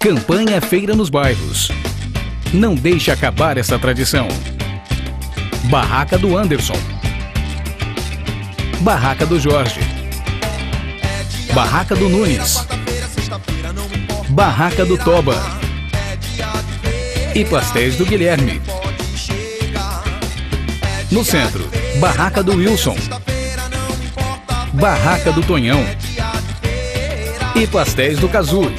Campanha Feira nos Bairros. Não deixe acabar essa tradição. Barraca do Anderson. Barraca do Jorge. Barraca do Nunes. Barraca do Toba. E pastéis do Guilherme. No centro, Barraca do Wilson. Barraca do Tonhão. E pastéis do Cazu.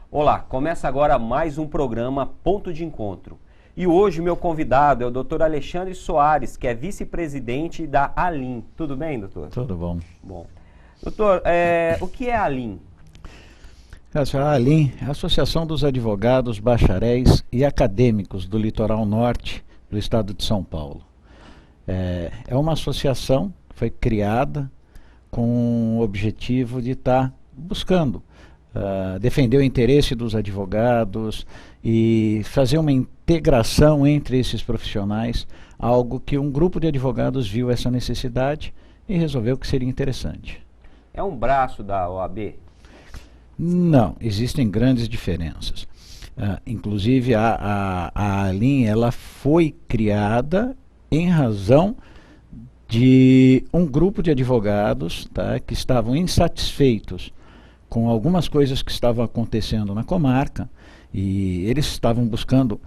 Olá, começa agora mais um programa Ponto de Encontro. E hoje o meu convidado é o Dr. Alexandre Soares, que é vice-presidente da ALIM. Tudo bem, doutor? Tudo bom. Bom. Doutor, o que é a ALIM? A ALIM é a Associação dos Advogados, Bacharéis e Acadêmicos do Litoral Norte do Estado de São Paulo. É uma associação que foi criada com o objetivo de estar buscando defender o interesse dos advogados e fazer uma integração entre esses profissionais, algo que um grupo de advogados viu essa necessidade e resolveu que seria interessante. É um braço da OAB? Não, existem grandes diferenças. Inclusive a ALIM ela foi criada em razão de um grupo de advogados, tá, que estavam insatisfeitos com algumas coisas que estavam acontecendo na comarca e eles estavam buscando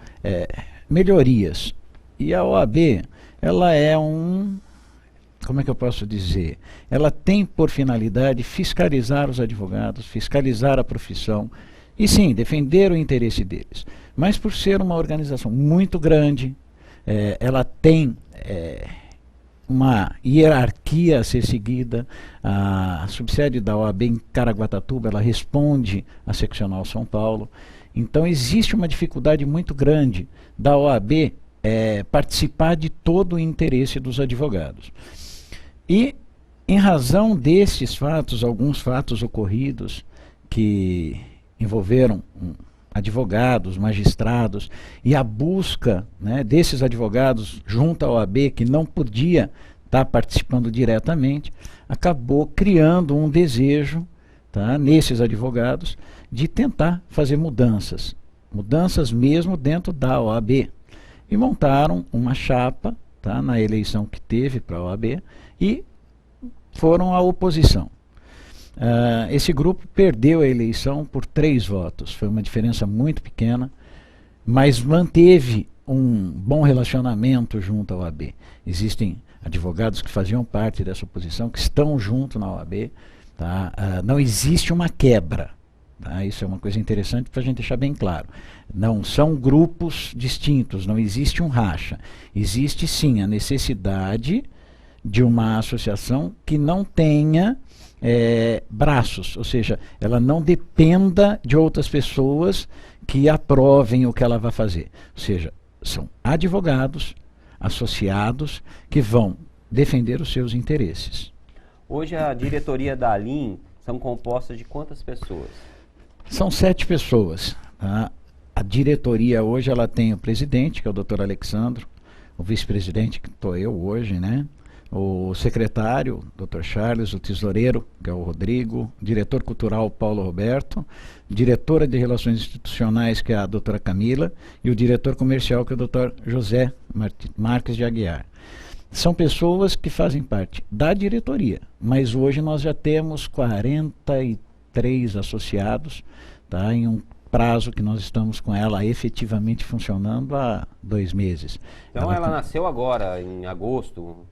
melhorias. E a OAB, ela é como é que eu posso dizer? Ela tem por finalidade fiscalizar os advogados, fiscalizar a profissão e sim, defender o interesse deles. Mas por ser uma organização muito grande, ela tem uma hierarquia a ser seguida. A subsede da OAB em Caraguatatuba, ela responde à Seccional São Paulo. Então existe uma dificuldade muito grande da OAB participar de todo o interesse dos advogados. E em razão desses fatos, alguns fatos ocorridos que envolveram advogados, magistrados, e a busca, né, desses advogados junto à OAB, que não podia estar participando diretamente, acabou criando um desejo, tá, nesses advogados de tentar fazer mudanças mesmo dentro da OAB. E montaram uma chapa, tá, na eleição que teve para a OAB e foram à oposição. Esse grupo perdeu a eleição por 3 votos, foi uma diferença muito pequena, mas manteve um bom relacionamento junto à OAB. Existem advogados que faziam parte dessa oposição, que estão junto na OAB, tá? Não existe uma quebra, tá? Isso é uma coisa interessante para a gente deixar bem claro. Não são grupos distintos, não existe um racha. Existe sim a necessidade de uma associação que não tenha braços, ou seja, ela não dependa de outras pessoas que aprovem o que ela vai fazer. Ou seja, são advogados associados que vão defender os seus interesses. Hoje a diretoria da ALIM são compostas de quantas pessoas? São 7 pessoas. Tá? A diretoria hoje ela tem o presidente, que é o Dr. Alexandro, o vice-presidente, que estou eu hoje, né? O secretário, Dr. Charles, o tesoureiro, que é o Rodrigo, o diretor cultural, Paulo Roberto, diretora de Relações Institucionais, que é a doutora Camila, e o diretor comercial, que é o Dr. José Marques de Aguiar. São pessoas que fazem parte da diretoria, mas hoje nós já temos 43 associados, tá, em um prazo que nós estamos com ela efetivamente funcionando há 2 meses. Então ela nasceu agora, em agosto?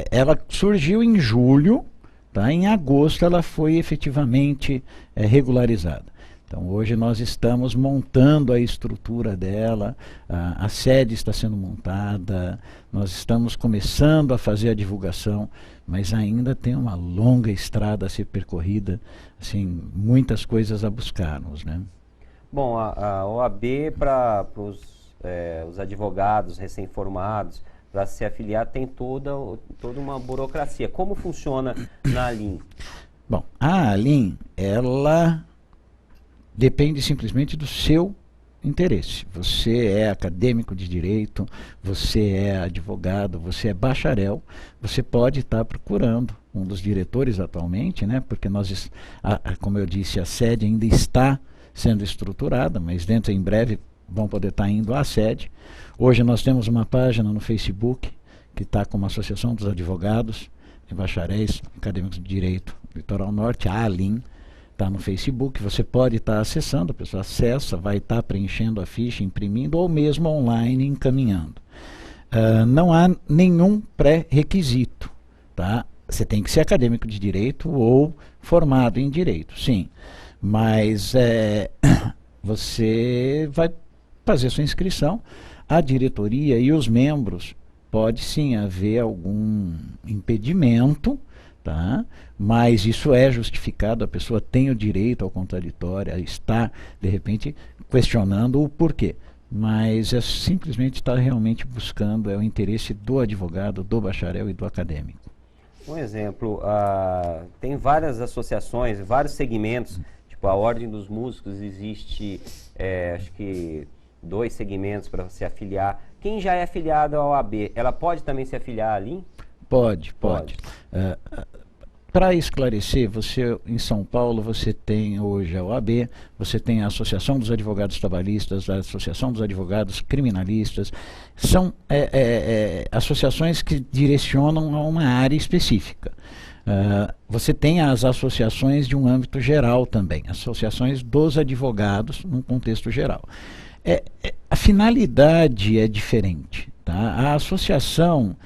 Ela surgiu em julho, tá? Em agosto ela foi efetivamente regularizada. Então hoje nós estamos montando a estrutura dela, a sede está sendo montada, nós estamos começando a fazer a divulgação, mas ainda tem uma longa estrada a ser percorrida, assim, muitas coisas a buscarmos, né? Bom, a OAB para os os advogados recém-formados, para se afiliar tem toda uma burocracia. Como funciona na Alim? Bom, a Alim, ela depende simplesmente do seu interesse. Você é acadêmico de direito, você é advogado, você é bacharel, você pode estar procurando um dos diretores atualmente, né? Porque nós, como eu disse, a sede ainda está sendo estruturada, mas dentro em breve vão poder estar indo à sede. Hoje nós temos uma página no Facebook que está com uma associação dos advogados e bacharéis acadêmicos de direito do Litoral Norte, a Alim. Está no Facebook, você pode estar acessando, a pessoa acessa, vai estar preenchendo a ficha, imprimindo ou mesmo online encaminhando. Não há nenhum pré-requisito, tá? Você tem que ser acadêmico de direito ou formado em direito, sim. Mas você vai fazer sua inscrição, a diretoria e os membros, pode sim haver algum impedimento, tá? Mas isso é justificado, a pessoa tem o direito ao contraditório, está, de repente, questionando o porquê. Mas é simplesmente estar realmente buscando o interesse do advogado, do bacharel e do acadêmico. Um exemplo, tem várias associações, vários segmentos, tipo a Ordem dos Músicos, existe, acho que 2 segmentos para se afiliar. Quem já é afiliado ao OAB, ela pode também se afiliar ali? Pode. Para esclarecer, você em São Paulo você tem hoje a OAB, você tem a Associação dos Advogados Trabalhistas, a Associação dos Advogados Criminalistas, são associações que direcionam a uma área específica. Você tem as associações de um âmbito geral também, associações dos advogados num contexto geral. A finalidade é diferente, tá? A associação,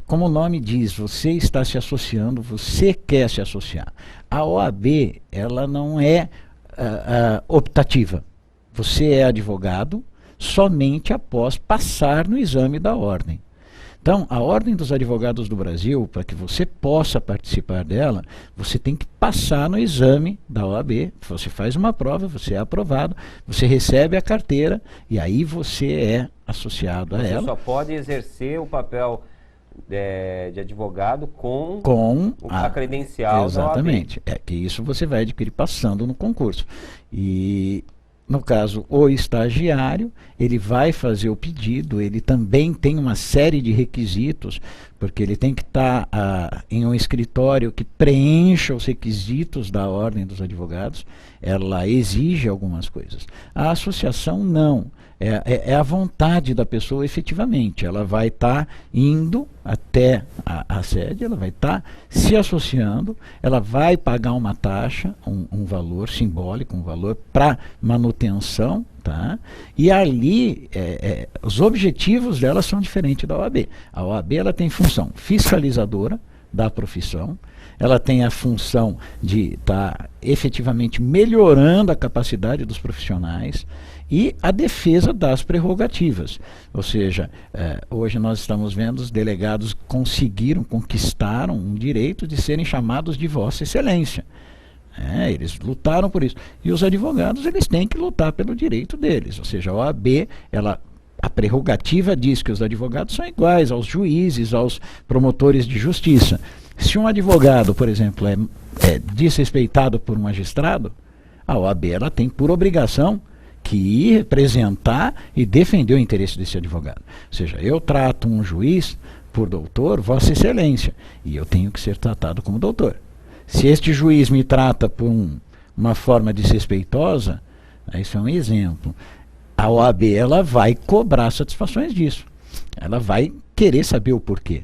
como o nome diz, você está se associando, você quer se associar. A OAB, ela não é optativa. Você é advogado somente após passar no exame da ordem. Então, a Ordem dos Advogados do Brasil, para que você possa participar dela, você tem que passar no exame da OAB, você faz uma prova, você é aprovado, você recebe a carteira e aí você é associado a ela. Você só pode exercer o papel de advogado com a credencial da OAB. Exatamente, que isso você vai adquirir passando no concurso. E no caso, o estagiário, ele vai fazer o pedido, ele também tem uma série de requisitos, porque ele tem que estar em um escritório que preencha os requisitos da Ordem dos Advogados, ela exige algumas coisas. A associação não, é a vontade da pessoa efetivamente, ela vai estar indo até a sede, ela vai estar se associando, ela vai pagar uma taxa, um valor simbólico, um valor para manutenção, tá? E ali os objetivos dela são diferentes da OAB. A OAB ela tem função fiscalizadora da profissão, ela tem a função de estar efetivamente melhorando a capacidade dos profissionais e a defesa das prerrogativas. Ou seja, hoje nós estamos vendo os delegados conquistaram um direito de serem chamados de Vossa Excelência. Eles lutaram por isso. E os advogados, eles têm que lutar pelo direito deles. Ou seja, a OAB, a prerrogativa diz que os advogados são iguais aos juízes, aos promotores de justiça. Se um advogado, por exemplo, é desrespeitado por um magistrado, a OAB ela tem por obrigação que ir representar e defender o interesse desse advogado. Ou seja, eu trato um juiz por doutor, Vossa Excelência, e eu tenho que ser tratado como doutor. Se este juiz me trata por uma forma desrespeitosa, isso é um exemplo. A OAB ela vai cobrar satisfações disso. Ela vai querer saber o porquê.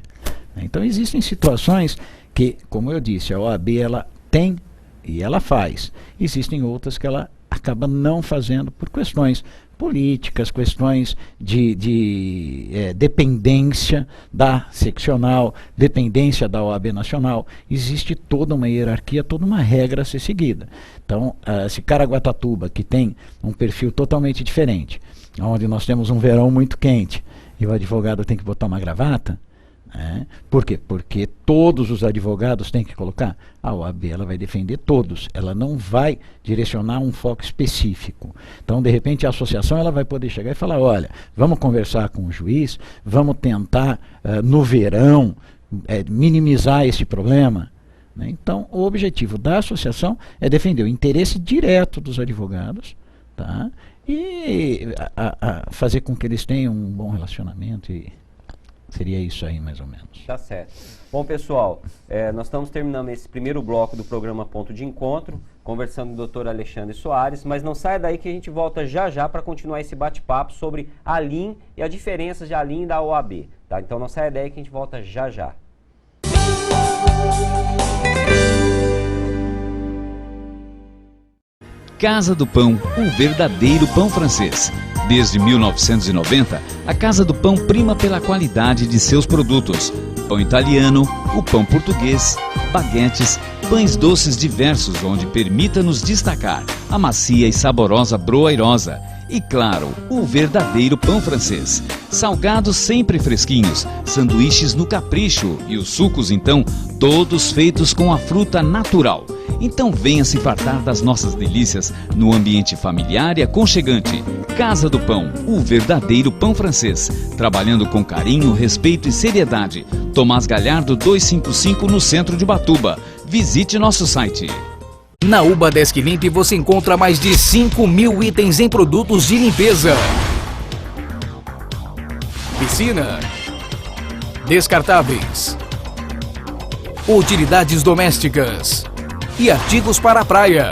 Então existem situações que, como eu disse, a OAB ela tem e ela faz. Existem outras que ela acaba não fazendo por questões políticas, questões de dependência da seccional, dependência da OAB nacional. Existe toda uma hierarquia, toda uma regra a ser seguida. Então, se Caraguatatuba, que tem um perfil totalmente diferente, onde nós temos um verão muito quente e o advogado tem que botar uma gravata, né? Por quê? Porque todos os advogados têm que colocar. A OAB ela vai defender todos, ela não vai direcionar um foco específico. Então, de repente, a associação ela vai poder chegar e falar, olha, vamos conversar com o juiz, vamos tentar, no verão, minimizar esse problema. Né? Então, o objetivo da associação é defender o interesse direto dos advogados, tá? E fazer com que eles tenham um bom relacionamento e seria isso aí, mais ou menos. Tá certo. Bom, pessoal, nós estamos terminando esse primeiro bloco do programa Ponto de Encontro, conversando com o doutor Alexandre Soares, mas não saia daí que a gente volta já para continuar esse bate-papo sobre a ALIN e as diferenças de ALIN e da OAB. Tá? Então não saia daí que a gente volta já. Casa do Pão, o verdadeiro pão francês. Desde 1990, a Casa do Pão prima pela qualidade de seus produtos. Pão italiano, o pão português, baguetes, pães doces diversos onde permita nos destacar a macia e saborosa broairosa. E claro, o verdadeiro pão francês. Salgados sempre fresquinhos, sanduíches no capricho e os sucos então, todos feitos com a fruta natural. Então venha se fartar das nossas delícias no ambiente familiar e aconchegante. Casa do Pão, o verdadeiro pão francês. Trabalhando com carinho, respeito e seriedade. Tomás Galhardo 255 no centro de Ubatuba. Visite nosso site. Na Ubadesc Limp você encontra mais de 5.000 itens em produtos de limpeza. Piscina. Descartáveis. Utilidades domésticas. E artigos para a praia.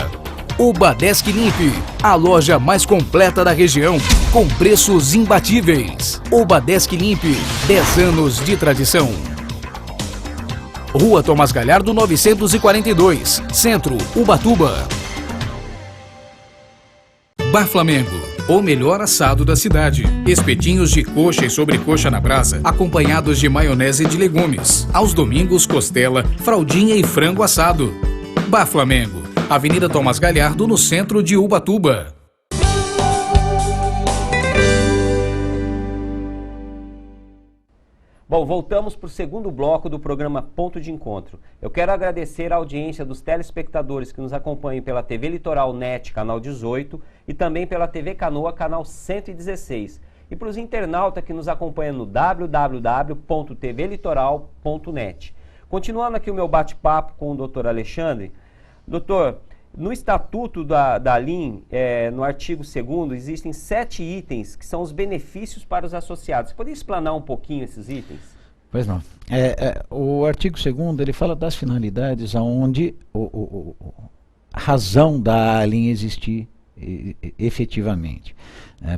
Ubadesc Limp, a loja mais completa da região, com preços imbatíveis. Ubadesc Limp, 10 anos de tradição. Rua Tomás Galhardo 942, Centro, Ubatuba. Bar Flamengo, o melhor assado da cidade. Espetinhos de coxa e sobrecoxa na brasa, acompanhados de maionese de legumes. Aos domingos, costela, fraldinha e frango assado. Bar Flamengo, Avenida Tomás Galhardo, no centro de Ubatuba. Bom, voltamos para o segundo bloco do programa Ponto de Encontro. Eu quero agradecer a audiência dos telespectadores que nos acompanham pela TV Litoral Net, canal 18, e também pela TV Canoa, canal 116. E para os internautas que nos acompanham no www.tvlitoral.net. Continuando aqui o meu bate-papo com o doutor Alexandre. Doutor, no estatuto da ALIN, no artigo 2º, existem 7 itens que são os benefícios para os associados. Você poderia explanar um pouquinho esses itens? Pois não. O artigo 2º, ele fala das finalidades onde a razão da ALIN existir efetivamente.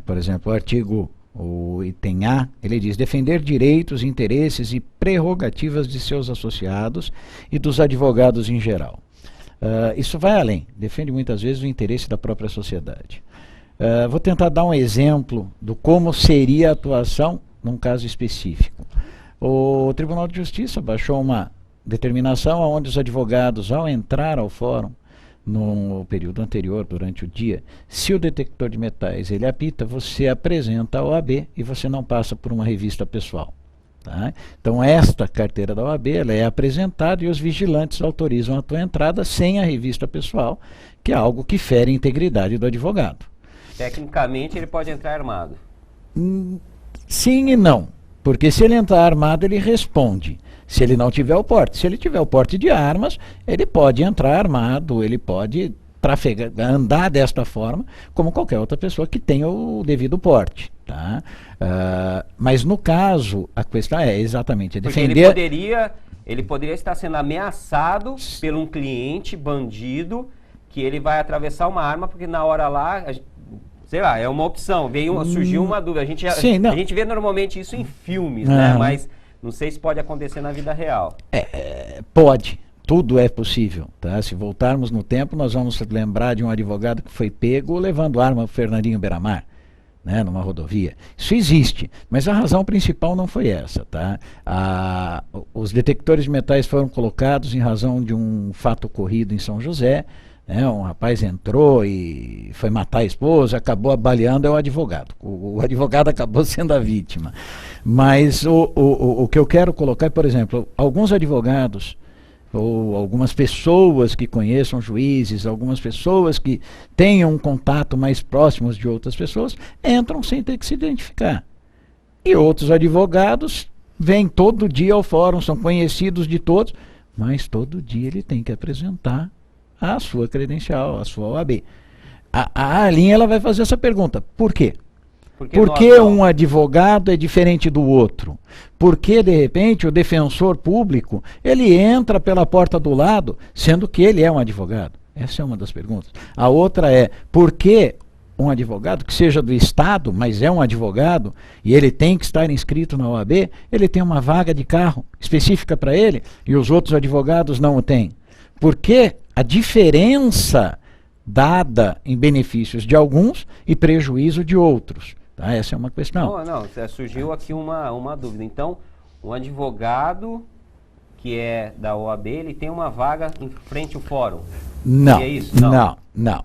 Por exemplo, o artigo... O item A, ele diz defender direitos, interesses e prerrogativas de seus associados e dos advogados em geral. Isso vai além, defende muitas vezes o interesse da própria sociedade. Vou tentar dar um exemplo do como seria a atuação num caso específico. O Tribunal de Justiça baixou uma determinação onde os advogados, ao entrar ao fórum, no período anterior, durante o dia, se o detector de metais ele apita, você apresenta a OAB e você não passa por uma revista pessoal. Tá? Então esta carteira da OAB ela é apresentada e os vigilantes autorizam a tua entrada sem a revista pessoal, que é algo que fere a integridade do advogado. Tecnicamente ele pode entrar armado? Sim e não, porque se ele entrar armado ele responde. Se ele não tiver o porte. Se ele tiver o porte de armas, ele pode entrar armado, ele pode andar desta forma, como qualquer outra pessoa que tenha o devido porte. Tá? Mas no caso, a questão é exatamente defender... Porque ele poderia estar sendo ameaçado por um cliente bandido, que ele vai atravessar uma arma, porque na hora lá... Sei lá, é uma opção. Surgiu uma dúvida. A gente vê normalmente isso em filmes, né? Mas... Não sei se pode acontecer na vida real. Pode. Tudo é possível. Tá? Se voltarmos no tempo, nós vamos lembrar de um advogado que foi pego levando arma para Fernandinho Beiramar, né, numa rodovia. Isso existe, mas a razão principal não foi essa. Tá? Os detectores de metais foram colocados em razão de um fato ocorrido em São José, Um rapaz entrou e foi matar a esposa, acabou baleando é o advogado. O advogado acabou sendo a vítima. Mas o que eu quero colocar é, por exemplo, alguns advogados ou algumas pessoas que conheçam juízes, algumas pessoas que tenham um contato mais próximo de outras pessoas, entram sem ter que se identificar. E outros advogados vêm todo dia ao fórum, são conhecidos de todos, mas todo dia ele tem que apresentar a sua credencial, a sua OAB. A Aline, ela vai fazer essa pergunta. Por quê? Por que um advogado é diferente do outro? Por que, de repente, o defensor público, ele entra pela porta do lado, sendo que ele é um advogado? Essa é uma das perguntas. A outra é, por que um advogado, que seja do Estado, mas é um advogado, e ele tem que estar inscrito na OAB, ele tem uma vaga de carro específica para ele, e os outros advogados não o têm? Por que a diferença dada em benefícios de alguns e prejuízo de outros? Tá? Essa é uma questão. Não, surgiu aqui uma dúvida. Então, um advogado que é da OAB, ele tem uma vaga em frente ao fórum? Não, é isso? não.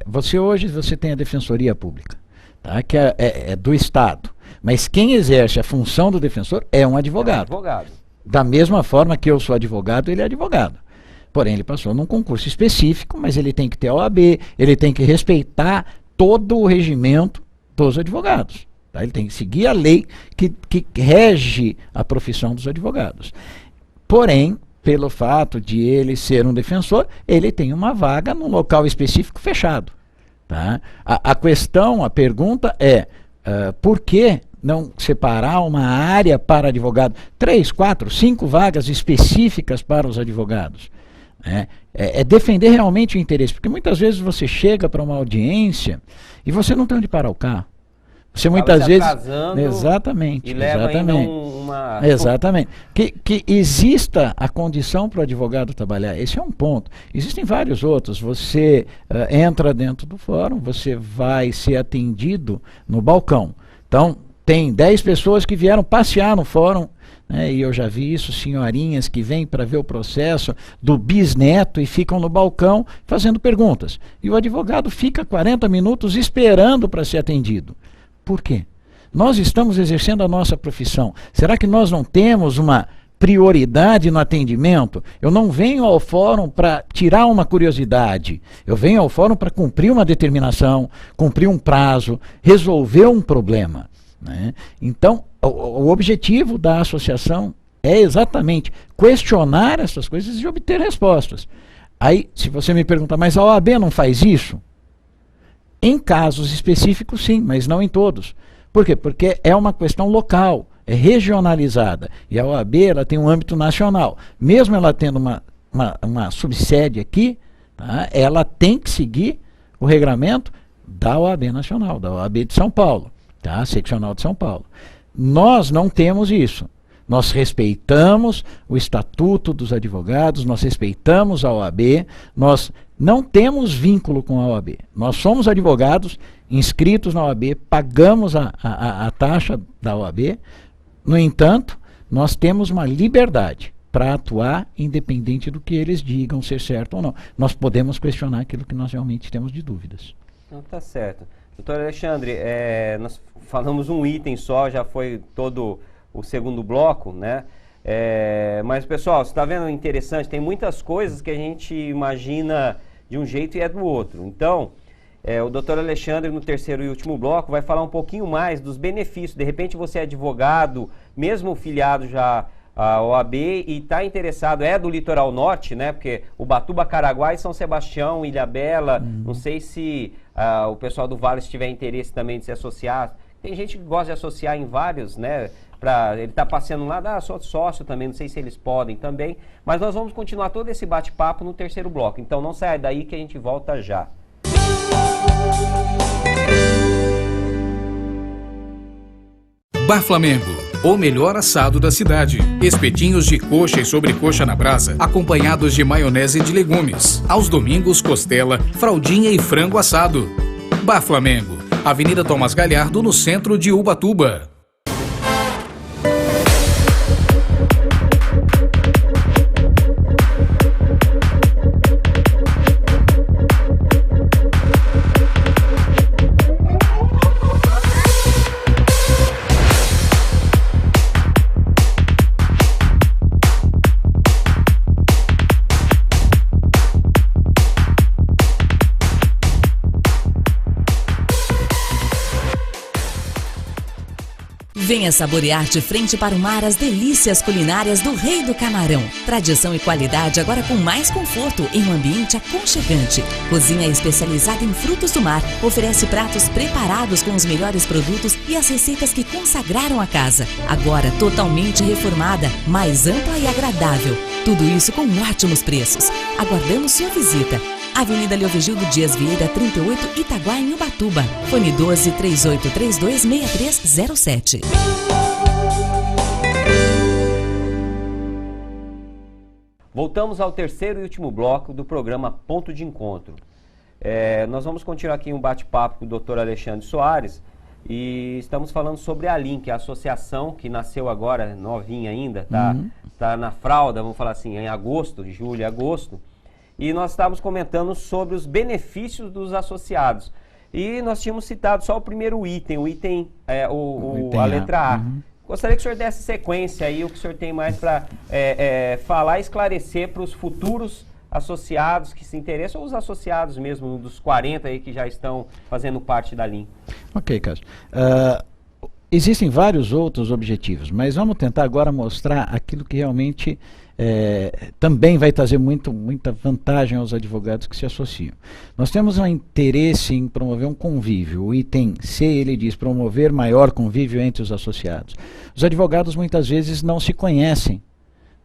Você tem a Defensoria Pública, tá? Que é do Estado. Mas quem exerce a função do defensor é um advogado. Advogado. Da mesma forma que eu sou advogado, ele é advogado. Porém, ele passou num concurso específico, mas ele tem que ter a OAB, ele tem que respeitar todo o regimento dos advogados. Tá? Ele tem que seguir a lei que rege a profissão dos advogados. Porém, pelo fato de ele ser um defensor, ele tem uma vaga num local específico fechado. Tá? A pergunta é, por que não separar uma área para advogado? 3, 4, 5 vagas específicas para os advogados. É defender realmente o interesse, porque muitas vezes você chega para uma audiência e você não tem onde parar o carro. Você muitas vezes... Exatamente. E leva exatamente. Exatamente. Que exista a condição para o advogado trabalhar, esse é um ponto. Existem vários outros. Você entra dentro do fórum, você vai ser atendido no balcão. Então, tem 10 pessoas que vieram passear no fórum, né, e eu já vi isso, senhorinhas que vêm para ver o processo do bisneto e ficam no balcão fazendo perguntas. E o advogado fica 40 minutos esperando para ser atendido. Por quê? Nós estamos exercendo a nossa profissão. Será que nós não temos uma prioridade no atendimento? Eu não venho ao fórum para tirar uma curiosidade. Eu venho ao fórum para cumprir uma determinação, cumprir um prazo, resolver um problema. Né? Então, o objetivo da associação é exatamente questionar essas coisas e obter respostas. Aí, se você me perguntar, mas a OAB não faz isso? Em casos específicos, sim, mas não em todos. Por quê? Porque é uma questão local, é regionalizada. E a OAB ela tem um âmbito nacional. Mesmo ela tendo uma subsede aqui, tá, ela tem que seguir o regramento da OAB Nacional, da OAB de São Paulo, tá, seccional de São Paulo. Nós não temos isso. Nós respeitamos o Estatuto dos Advogados, nós respeitamos a OAB, nós não temos vínculo com a OAB. Nós somos advogados inscritos na OAB, pagamos a taxa da OAB, no entanto, nós temos uma liberdade para atuar independente do que eles digam ser certo ou não. Nós podemos questionar aquilo que nós realmente temos de dúvidas. Então, tá certo. Doutor Alexandre, nós falamos um item só, já foi todo o segundo bloco, né? Mas, pessoal, você está vendo interessante? Tem muitas coisas que a gente imagina de um jeito e é do outro. Então, o doutor Alexandre, no terceiro e último bloco, vai falar um pouquinho mais dos benefícios. De repente, você é advogado, mesmo filiado já à OAB, e está interessado, é do litoral norte, né? Porque Ubatuba, Caraguá e São Sebastião, Ilhabela, não sei se o pessoal do Vale tiver interesse também de se associar. Tem gente que gosta de associar em vários, né? Ele está passeando lá, sou sócio também, não sei se eles podem também, mas nós vamos continuar todo esse bate-papo no terceiro bloco, então não saia daí que a gente volta já. Bar Flamengo, o melhor assado da cidade. Espetinhos de coxa e sobrecoxa na brasa, acompanhados de maionese de legumes. Aos domingos, costela, fraldinha e frango assado. Bar Flamengo, Avenida Tomás Galhardo, no centro de Ubatuba. Venha saborear de frente para o mar as delícias culinárias do Rei do Camarão. Tradição e qualidade agora com mais conforto em um ambiente aconchegante. Cozinha especializada em frutos do mar. Oferece pratos preparados com os melhores produtos e as receitas que consagraram a casa. Agora totalmente reformada, mais ampla e agradável. Tudo isso com ótimos preços. Aguardamos sua visita. Avenida Leovigildo Dias Vieira, 38, Itaguá, em Ubatuba. Fone 12-3832-6307. Voltamos ao terceiro e último bloco do programa Ponto de Encontro. Nós vamos continuar aqui um bate-papo com o Dr. Alexandre Soares e estamos falando sobre a ALIM, que é a associação que nasceu agora, novinha ainda, tá na fralda, vamos falar assim, em agosto, julho e agosto. E nós estávamos comentando sobre os benefícios dos associados. E nós tínhamos citado só o primeiro item, a letra A. Gostaria que o senhor desse sequência aí, o que o senhor tem mais para falar e esclarecer para os futuros associados que se interessam, ou os associados mesmo, dos 40 aí que já estão fazendo parte da ALIM. Ok, Cássio. Existem vários outros objetivos, mas vamos tentar agora mostrar aquilo que realmente também vai trazer muita vantagem aos advogados que se associam. Nós temos um interesse em promover um convívio. O item C, ele diz promover maior convívio entre os associados. Os advogados muitas vezes não se conhecem,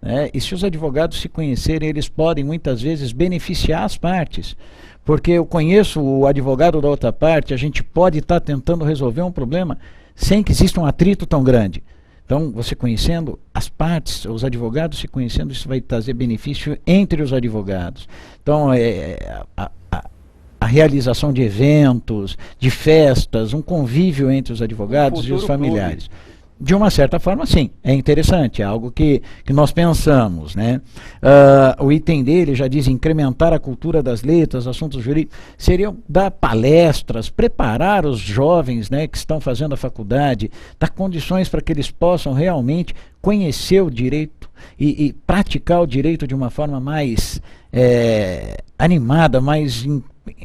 né? E se os advogados se conhecerem, eles podem muitas vezes beneficiar as partes. Porque eu conheço o advogado da outra parte, a gente pode estar tentando resolver um problema sem que exista um atrito tão grande. Então, você conhecendo as partes, os advogados se conhecendo, isso vai trazer benefício entre os advogados. Então, a realização de eventos, de festas, um convívio entre os advogados e os familiares. Clube. De uma certa forma, sim, é interessante, é algo que nós pensamos, né? O item dele já diz incrementar a cultura das letras, assuntos jurídicos, seria dar palestras, preparar os jovens, né, que estão fazendo a faculdade, dar condições para que eles possam realmente conhecer o direito e praticar o direito de uma forma mais animada, mais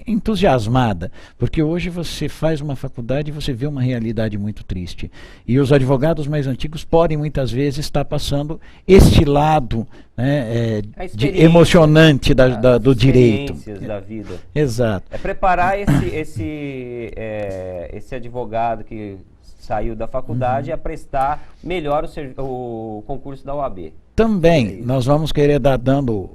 entusiasmada, porque hoje você faz uma faculdade e você vê uma realidade muito triste, e os advogados mais antigos podem muitas vezes estar passando este lado, né, emocionante do direito, da vida. Exato. Preparar esse advogado que saiu da faculdade a prestar melhor o concurso da OAB. Também nós vamos querer dando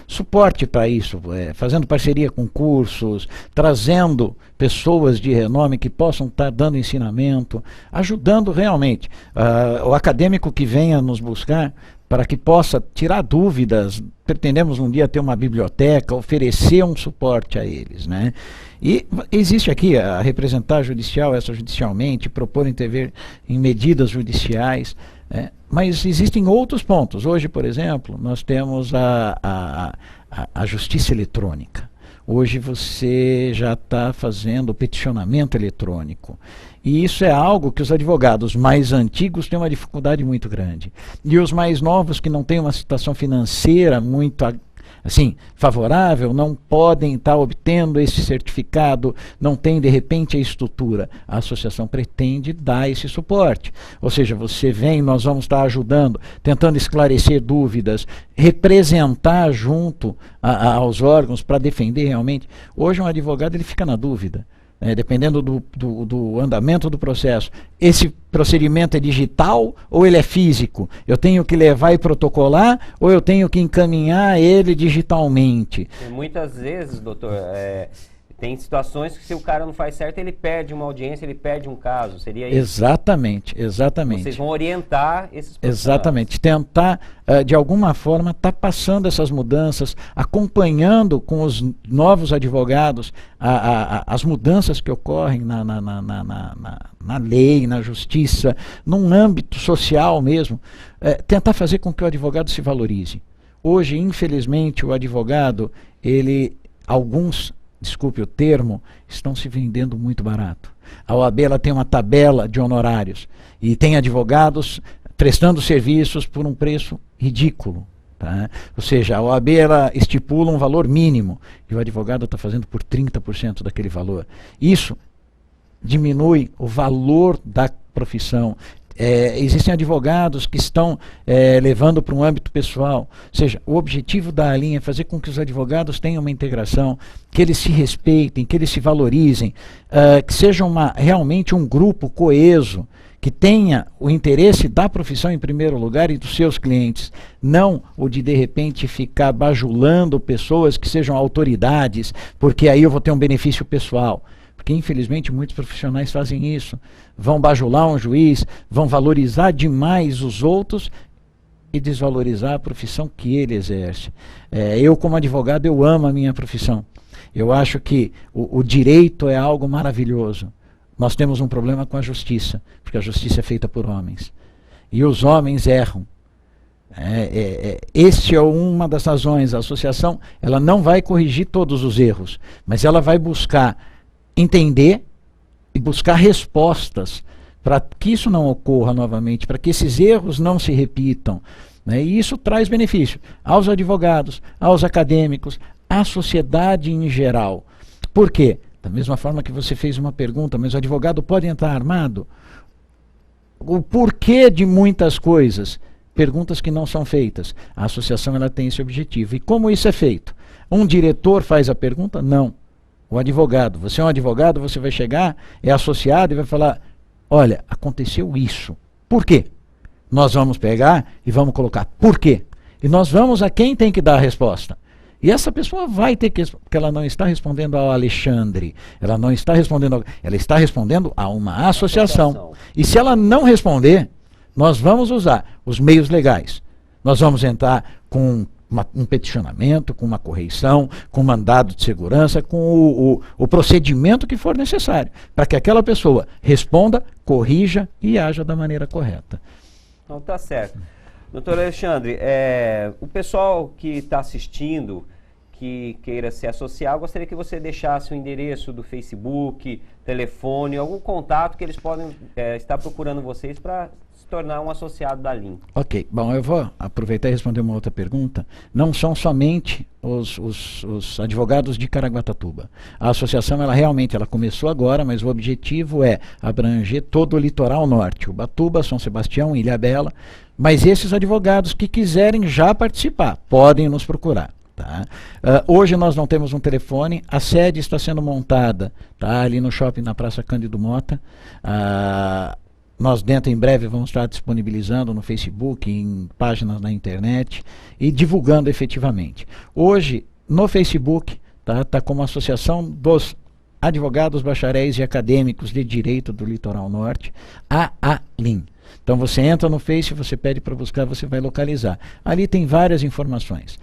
suporte para isso, fazendo parceria com cursos, trazendo pessoas de renome que possam estar dando ensinamento, ajudando realmente o acadêmico que venha nos buscar para que possa tirar dúvidas. Pretendemos um dia ter uma biblioteca, oferecer um suporte a eles, né? E existe aqui a representar judicial, extrajudicialmente, propor intervir em medidas judiciais. Mas existem outros pontos. Hoje, por exemplo, nós temos a justiça eletrônica. Hoje você já está fazendo peticionamento eletrônico. E isso é algo que os advogados mais antigos têm uma dificuldade muito grande. E os mais novos, que não têm uma situação financeira muito assim, favorável, não podem estar obtendo esse certificado, não tem de repente a estrutura. A associação pretende dar esse suporte. Ou seja, você vem, nós vamos estar ajudando, tentando esclarecer dúvidas, representar junto aos órgãos para defender realmente. Hoje um advogado ele fica na dúvida. Dependendo do andamento do processo, esse procedimento é digital ou ele é físico? Eu tenho que levar e protocolar ou eu tenho que encaminhar ele digitalmente? E muitas vezes, doutor, tem situações que se o cara não faz certo, ele perde uma audiência, ele perde um caso. Seria isso? Exatamente. Vocês vão orientar esses profissionais. Exatamente. Tentar, de alguma forma, estar passando essas mudanças, acompanhando com os novos advogados as mudanças que ocorrem na lei, na justiça, num âmbito social mesmo. Tentar fazer com que o advogado se valorize. Hoje, infelizmente, o advogado, desculpe o termo, estão se vendendo muito barato. A OAB ela tem uma tabela de honorários e tem advogados prestando serviços por um preço ridículo. Tá? Ou seja, a OAB ela estipula um valor mínimo e o advogado está fazendo por 30% daquele valor. Isso diminui o valor da profissão, Existem advogados que estão levando para um âmbito pessoal. Ou seja, o objetivo da ALIN é fazer com que os advogados tenham uma integração, que eles se respeitem, que eles se valorizem, que seja realmente um grupo coeso, que tenha o interesse da profissão em primeiro lugar e dos seus clientes, não o de repente ficar bajulando pessoas que sejam autoridades, porque aí eu vou ter um benefício pessoal. Porque infelizmente muitos profissionais fazem isso, vão bajular um juiz, vão valorizar demais os outros e desvalorizar a profissão que ele exerce. Eu como advogado, eu amo a minha profissão. Eu acho que o direito é algo maravilhoso. Nós temos um problema com a justiça, porque a justiça é feita por homens. E os homens erram. Este é uma das razões. A associação ela não vai corrigir todos os erros, mas ela vai buscar entender e buscar respostas para que isso não ocorra novamente, para que esses erros não se repitam. E isso traz benefício aos advogados, aos acadêmicos, à sociedade em geral. Por quê? Da mesma forma que você fez uma pergunta, mas o advogado pode entrar armado? O porquê de muitas coisas? Perguntas que não são feitas. A associação ela tem esse objetivo. E como isso é feito? Um diretor faz a pergunta? Não. O advogado. Você é um advogado, você vai chegar, é associado e vai falar, olha, aconteceu isso. Por quê? Nós vamos pegar e vamos colocar por quê? E nós vamos a quem tem que dar a resposta. E essa pessoa vai ter que, porque ela não está respondendo ao Alexandre, ela não está respondendo, ela está respondendo a uma associação. E se ela não responder, nós vamos usar os meios legais. Nós vamos entrar com um peticionamento, com uma correição, com um mandado de segurança, com o procedimento que for necessário, para que aquela pessoa responda, corrija e haja da maneira correta. Então tá certo. Doutor Alexandre, o pessoal que está assistindo, que queira se associar, eu gostaria que você deixasse o endereço do Facebook, telefone, algum contato que eles podem estar procurando vocês para se tornar um associado da ALIN. Ok, bom, eu vou aproveitar e responder uma outra pergunta. Não são somente os advogados de Caraguatatuba. A associação, ela realmente começou agora, mas o objetivo é abranger todo o litoral norte, Ubatuba, São Sebastião, Ilhabela, mas esses advogados que quiserem já participar, podem nos procurar. Tá? Hoje nós não temos um telefone, a sede está sendo montada, tá? Ali no shopping na Praça Cândido Mota. Nós em breve vamos estar disponibilizando no Facebook, em páginas na internet e divulgando efetivamente. Hoje no Facebook tá como Associação dos Advogados, Bacharéis e Acadêmicos de Direito do Litoral Norte, a ALIN. Então você entra no Face, você pede para buscar, você vai localizar. Ali tem várias informações.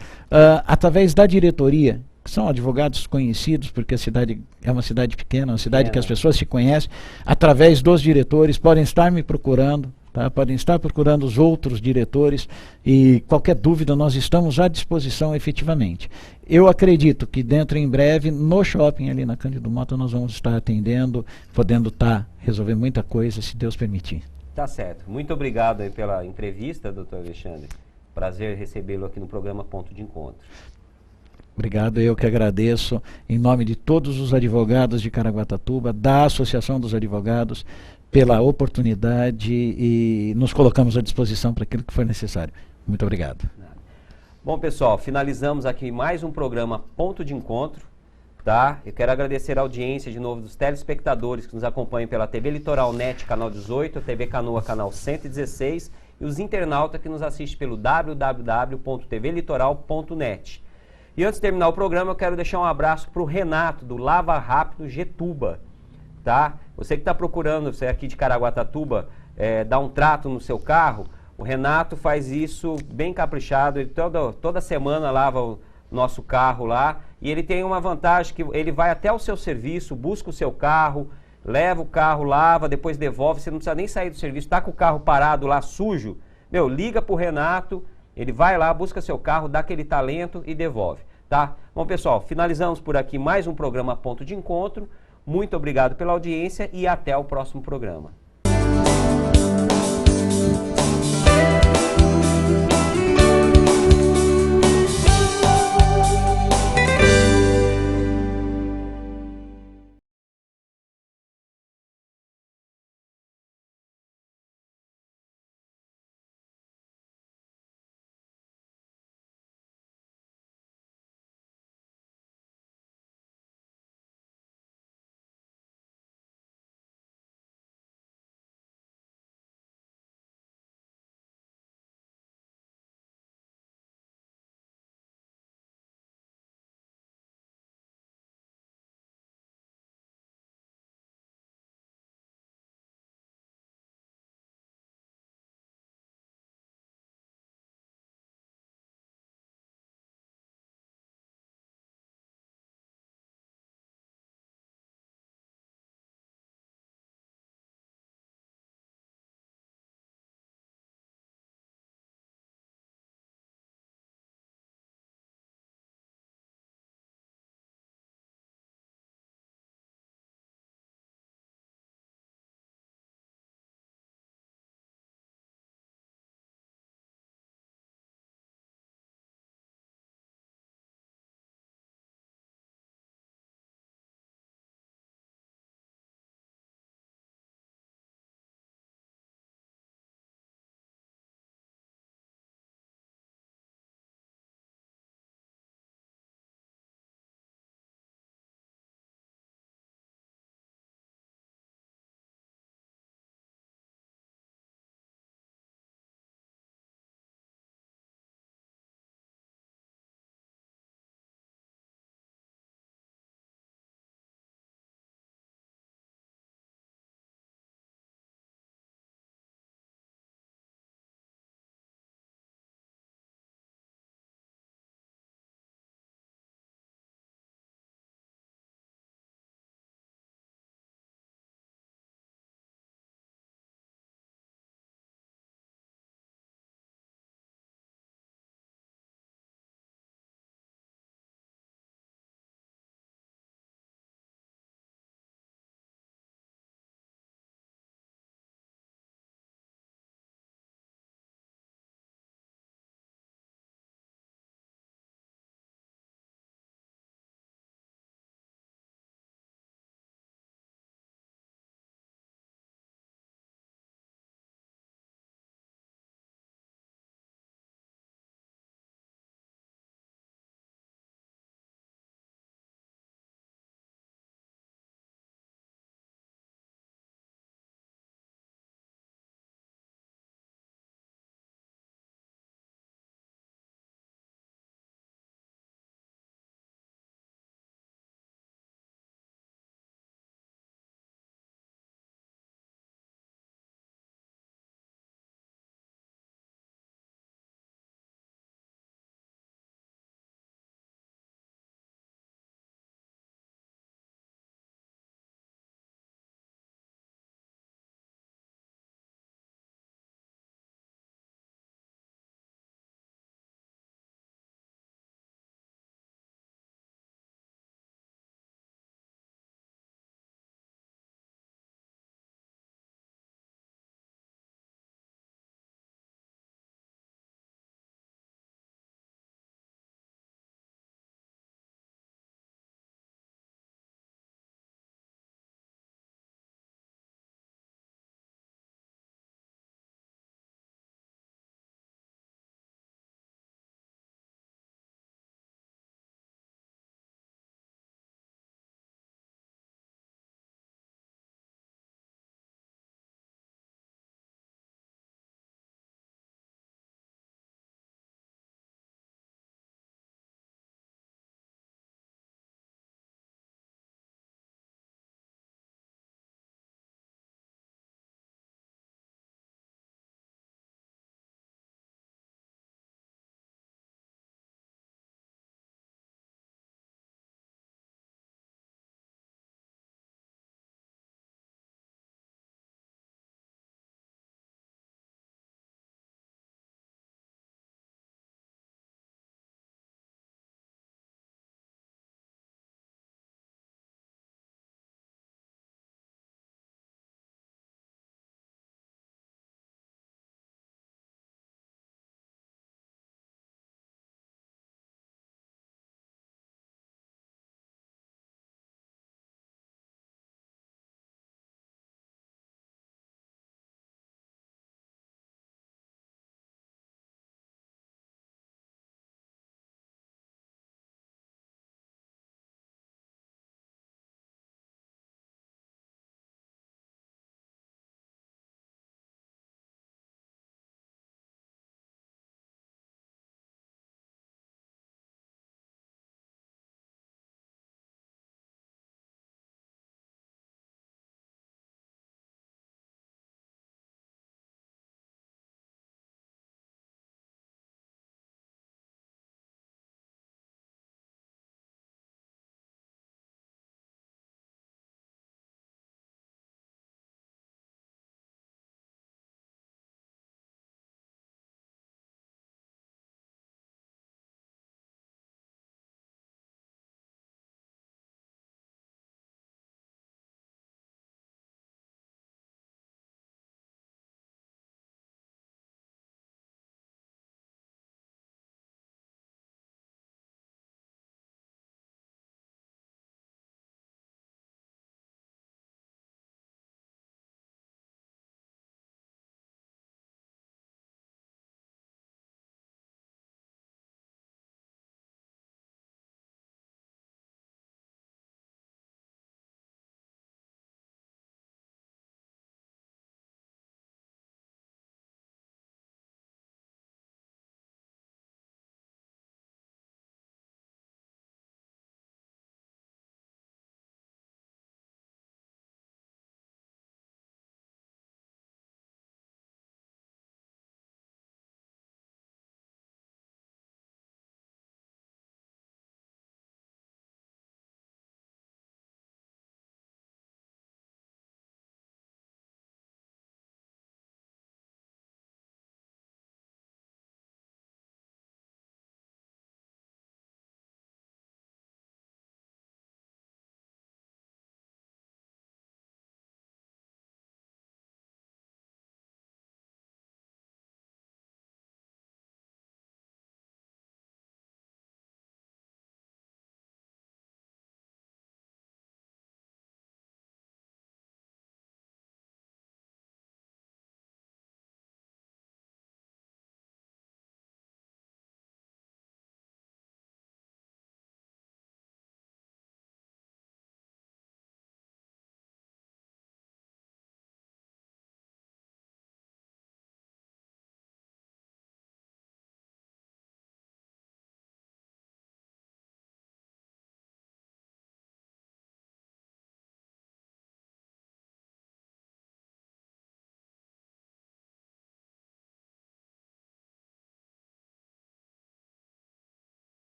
Através da diretoria, que são advogados conhecidos, porque a cidade é uma cidade pequena, uma cidade que as pessoas se conhecem, através dos diretores, podem estar me procurando, tá? Podem estar procurando os outros diretores e qualquer dúvida nós estamos à disposição efetivamente. Eu acredito que dentro em breve, no shopping ali na Cândido Mota, nós vamos estar atendendo, podendo resolver muita coisa, se Deus permitir. Tá certo. Muito obrigado aí pela entrevista, doutor Alexandre. Prazer recebê-lo aqui no programa Ponto de Encontro. Obrigado, eu que agradeço, em nome de todos os advogados de Caraguatatuba, da Associação dos Advogados, pela oportunidade e nos colocamos à disposição para aquilo que for necessário. Muito obrigado. Bom, pessoal, finalizamos aqui mais um programa Ponto de Encontro. Tá? Eu quero agradecer a audiência de novo dos telespectadores que nos acompanham pela TV Litoral Net, canal 18, TV Canoa, canal 116, e os internautas que nos assistem pelo www.tvlitoral.net. E antes de terminar o programa, eu quero deixar um abraço para o Renato, do Lava Rápido Getuba. Tá? Você que está procurando, você aqui de Caraguatatuba, dar um trato no seu carro, o Renato faz isso bem caprichado, ele toda semana lava o nosso carro lá, e ele tem uma vantagem que ele vai até o seu serviço, busca o seu carro, leva o carro, lava, depois devolve, você não precisa nem sair do serviço, está com o carro parado lá sujo, liga pro Renato, ele vai lá, busca seu carro, dá aquele talento e devolve, tá? Bom, pessoal, finalizamos por aqui mais um programa Ponto de Encontro, muito obrigado pela audiência e até o próximo programa.